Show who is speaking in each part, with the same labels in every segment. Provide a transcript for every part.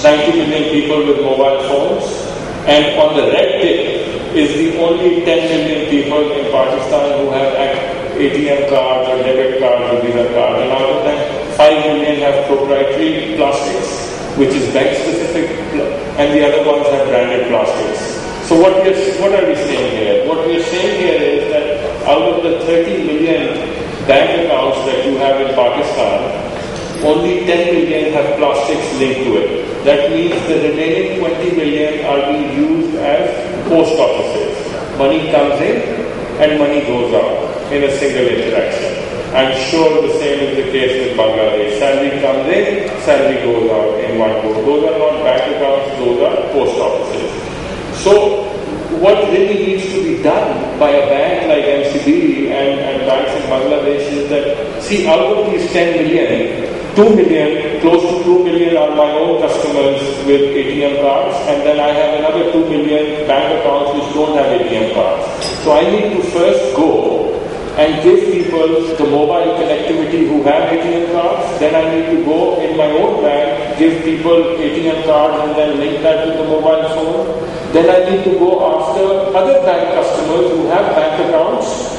Speaker 1: 90 million people with mobile phones, and on the red tick is the only 10 million people in Pakistan who have ATM cards or debit cards or Visa cards, and out of them 5 million have proprietary plastics, which is bank specific, and the other ones have branded plastics. So what are we saying here? What we are saying here is that out of the 30 million bank accounts that you have in Pakistan, only 10 million have plastics linked to it. That means the remaining 20 million are being used as post offices. Money comes in and money goes out in a single interaction. I'm sure the same is the case with Bangladesh. Salary comes in, salary goes out in one go. Those are not bank accounts, those are post offices. So what really needs to be done by a bank like MCB and banks in Bangladesh is that, see, out of these 10 million, 2 million, close to 2 million are my own customers with ATM cards, and then I have another 2 million bank accounts which don't have ATM cards. So I need to first go and give people the mobile connectivity who have ATM cards. Then I need to go in my own bank, give people ATM cards and then link that with the mobile phone. Then I need to go after other bank customers who have bank accounts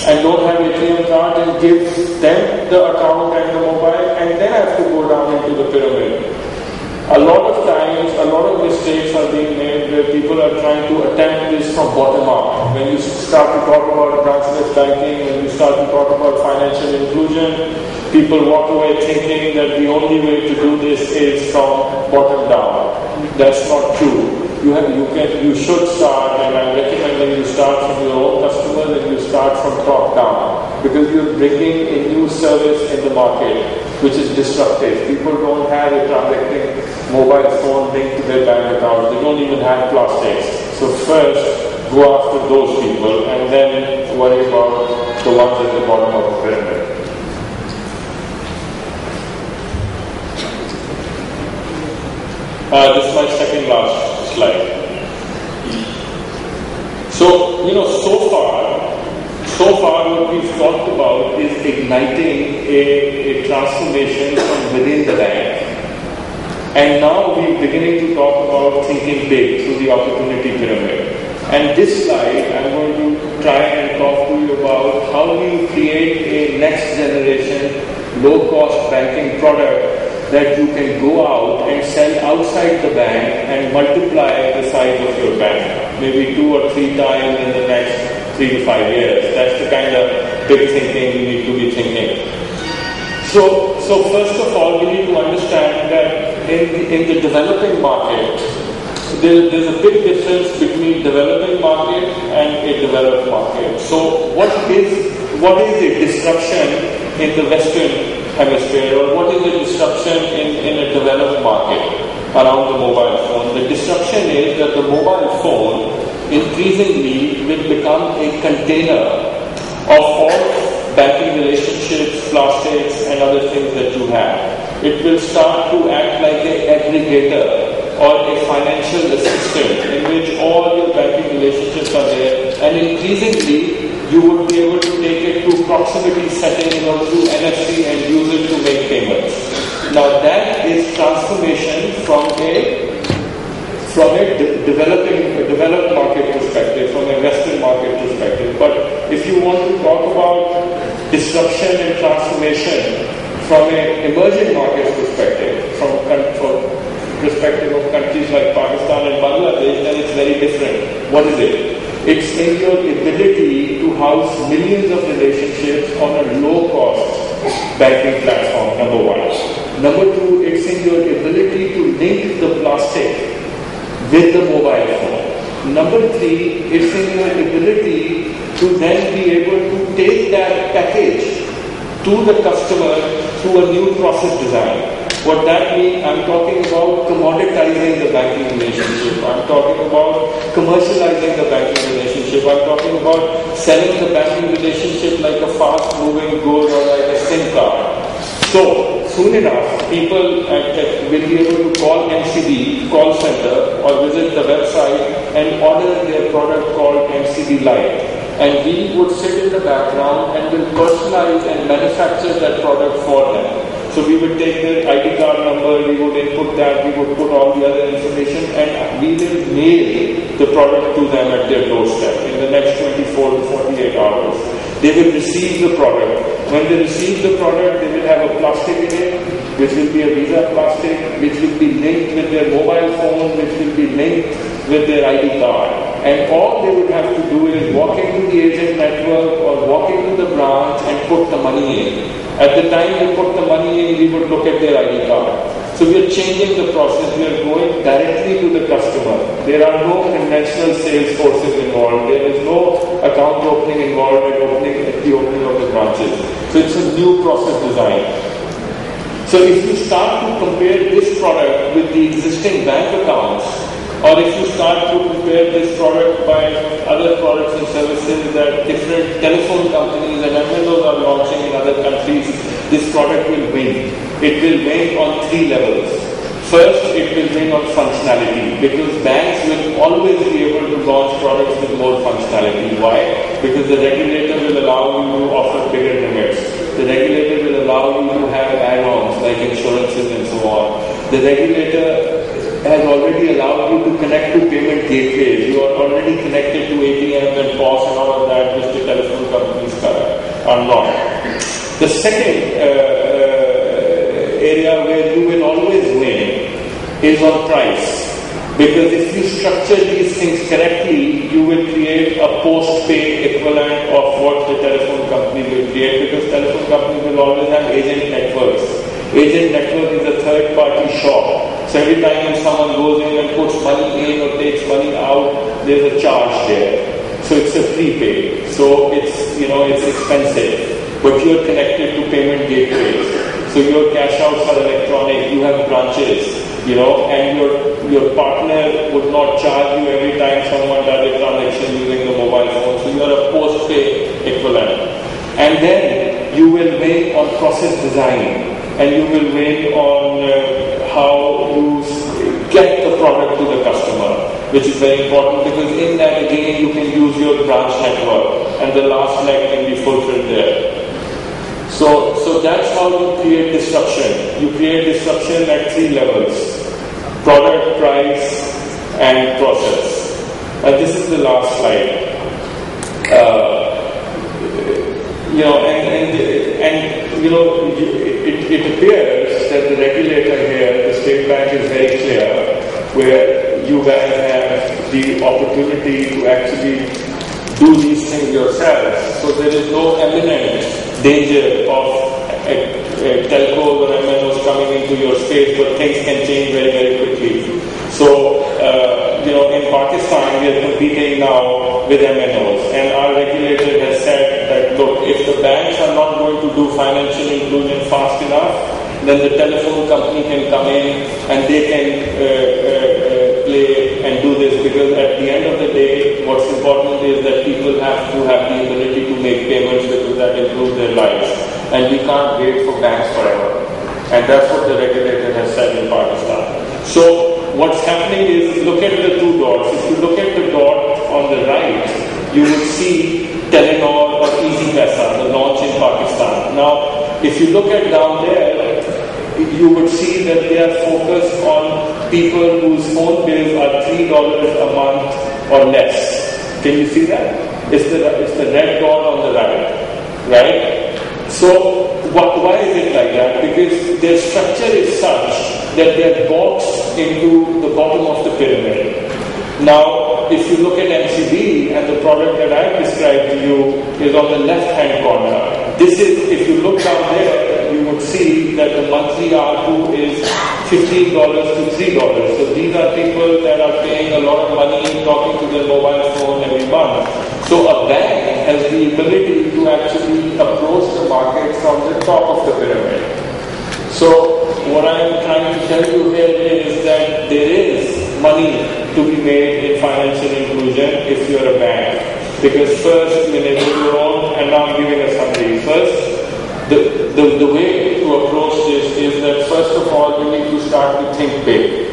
Speaker 1: and don't have ATM cards and give them the account and the mobile, and then I have to go down into the pyramid. A lot of times, a lot of mistakes are being made where people are trying to attempt this from bottom up. When you start to talk about branchless banking, when you start to talk about financial inclusion, people walk away thinking that the only way to do this is from bottom down. That's not true. You should start, and I'm recommending you start from your own customers and you start from top down, because you're bringing a new service in the market which is disruptive. People don't have a transacting mobile phone linked to their bank account. They don't even have plastics. So first, go after those people and then worry about the ones at the bottom of the pyramid. This is my second last slide. So, so far what we've talked about is igniting a transformation from within the bank. And now we're beginning to talk about thinking big through the opportunity pyramid. And this slide, I'm going to try and talk to you about how we create a next generation low-cost banking product that you can go out and sell outside the bank and multiply the size of your bank, maybe 2 or 3 times in the next 3 to 5 years. That's the kind of big thinking we need to be thinking. So first of all, we need to understand that in the developing market, there's a big difference between developing market and a developed market. So what is a disruption in the Western hemisphere, or what is a disruption in a developed market around the mobile phone? The disruption is that the mobile phone increasingly will become a container of all banking relationships, plastics and other things that you have. It will start to act like an aggregator or a financial assistant in which all your banking relationships are there, and increasingly you would be able to take it to proximity setting or to NFC and use it to make payments. Now that is transformation from a developed market perspective, from a Western market perspective. But if you want to talk about disruption and transformation from an emerging markets perspective, from perspective of countries like Pakistan and Bangladesh, then it's very different. What is it? It's in your ability to house millions of relationships on a low-cost banking platform, number one. Number two, it's in your ability to link the plastic with the mobile phone. Number three, it's in your ability to then be able to take that package to the customer through a new process design. What that means, I'm talking about commoditizing the banking relationship. I'm talking about commercializing the banking relationship. I'm talking about selling the banking relationship like a fast-moving good or like a SIM card. So, soon enough, people will be able to call MCB, call center, or visit the website and order their product called MCB Lite. And we would sit in the background and will personalize and manufacture that product for them. So we would take the ID card number, we would input that, we would put all the other information, and we will mail the product to them at their doorstep in the next 24 to 48 hours. They will receive the product. When they receive the product, they will have a plastic in it, which will be a Visa plastic, which will be linked with their mobile phone, which will be linked with their ID card. And all they would have to do is walk into the agent network or walk into the branch and put the money in. At the time they put the money in, we would look at their ID card. So we are changing the process. We are going directly to the customer. There are no conventional sales forces involved. There is no account opening involved at the opening of the branches. So it's a new process design. So if you start to compare this product with the existing bank accounts, or if you start to compare this product by other products and services that different telephone companies and MNOs are launching in other countries, this product will win. It will win on 3 levels. First, it will win on functionality, because banks will always be able to launch products with more functionality. Why? Because the regulator will allow you to offer bigger limits. The regulator will allow you to have add-ons like insurances and so on. The regulator has already allowed you to connect to payment gateways. You are already connected to ATM and POS and all of that, which the telephone companies are not. The second area where you will always win is on price. Because if you structure these things correctly, you will create a post-pay equivalent of what the telephone company will create, because telephone companies will always have agent networks. Agent network is a third-party shop. So every time someone goes in and puts money in or takes money out, there's a charge there. So it's a prepay. So it's expensive. But you're connected to payment gateways. So your cash outs are electronic. You have branches, and your partner would not charge you every time someone does a transaction using the mobile phone. So you are a post-pay equivalent. And then you will win on process design. And you will win on how you get the product to the customer, which is very important, because in that again you can use your branch network and the last leg can be fulfilled there. So that's how you create disruption. You create disruption at 3 levels: product, price, and process. And this is the last slide. It appears that the regulator here, the State Bank, is very clear, where you guys have the opportunity to actually do these things yourselves. So there is no imminent danger of telcos or MNOs coming into your space, but things can change very, very quickly. So, in Pakistan, we are competing now with MNOs, and our regulator has said that, look, if the banks are not going to do financial inclusion fast enough, then the telephone company can come in and they can play and do this, because at the end of the day, what's important is that people have to have the ability to make payments, because that improves their lives. And we can't wait for banks forever. And that's what the regulator has said in Pakistan. So what's happening is, look at the 2 dots. If you look at the dot on the right, you would see Telenor or Easy Paisa, the launch in Pakistan. Now, if you look at down there, you would see that they are focused on people whose phone bills are $3 a month or less. Can you see that? It's the red dot on the right? So, why is it like that? Because their structure is such that they are boxed into the bottom of the pyramid. Now, if you look at MCB, and the product that I've described to you is on the left-hand corner. This is, if you look down there, you would see that the monthly ARPU is $15 to $3. So these are people that are paying a lot of money talking to their mobile phone every month. So a bank has the ability to actually approach the market from the top of the pyramid. So what I am trying to tell you here is that there is money to be made in financial inclusion if you are a bank. Because first, you enable your own, and now I'm giving a summary. First, the way to approach this is that first of all, you need to start to think big.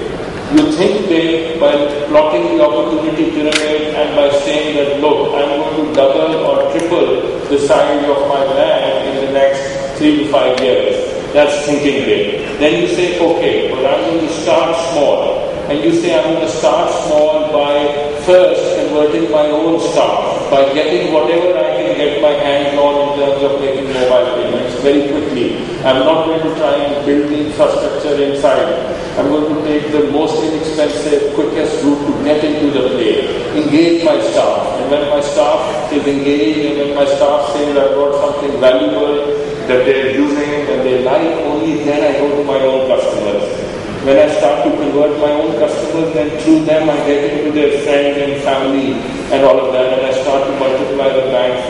Speaker 1: You think big by plotting the opportunity pyramid and by saying that, look, I'm going to double or triple the size of my bank in the next 3 to 5 years. That's thinking big. Then you say, okay, but I'm going to start small. And you say, I'm going to start small by first converting my own staff, by getting whatever I can get my hands on in terms of making mobile payments very quickly. I'm not going to try and build the infrastructure inside. I'm going to take the most inexpensive, quickest route to get into the play. Engage my staff. And when my staff is engaged and when my staff says I've got something valuable that they're using and they like, only then I go to my own customers. When I start to convert my own customers, then through them I get into their friends and family and all of that, and I start to multiply the bank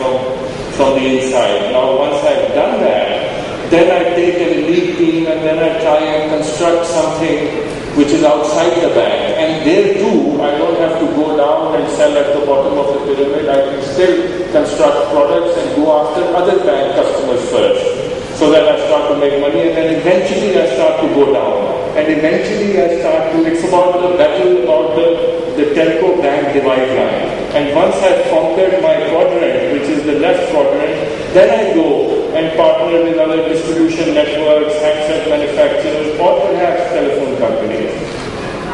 Speaker 1: from the inside. Now once I've done that, then I take an elite team and then I try and construct something which is outside the bank. And there too, I don't have to go down and sell at the bottom of the pyramid. I can still construct products and go after other bank customers first, so that I start to make money, and then eventually I start to go down. And eventually I start to, it's about the battle about the telco bank divide line. And once I've conquered my quadrant, which is the left quadrant, then I go and partner with other distribution networks, handset manufacturers, or perhaps telephone companies.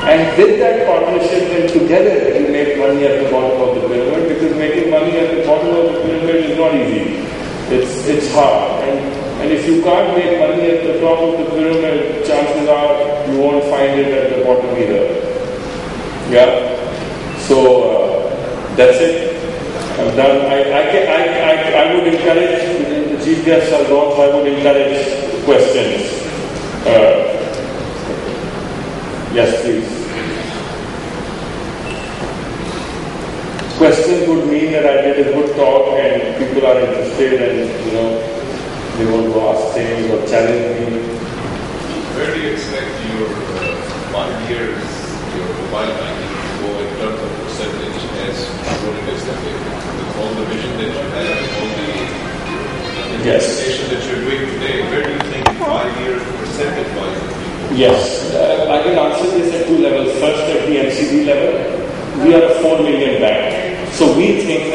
Speaker 1: And with that partnership, then together you make money at the bottom of the pyramid, because making money at the bottom of the pyramid is not easy. It's hard. And if you can't make money at the top of the pyramid, chances are you won't find it at the bottom either. Yeah? So, that's it. I'm done. I would encourage, the chief guests are gone, so I would encourage questions. Yes, please. Questions would mean that I did a good talk and people are interested and, they want to ask things or challenge me.
Speaker 2: Where do you expect your 5 years, your mobile banking to go in terms of percentage as what it is today? With all the vision that you have, all the implementation that you're doing today, where do you think in 5 years percentage-wise?
Speaker 1: Yes, I can answer this at two levels. First, at the MCD level, we are a 4 million bank. So we think that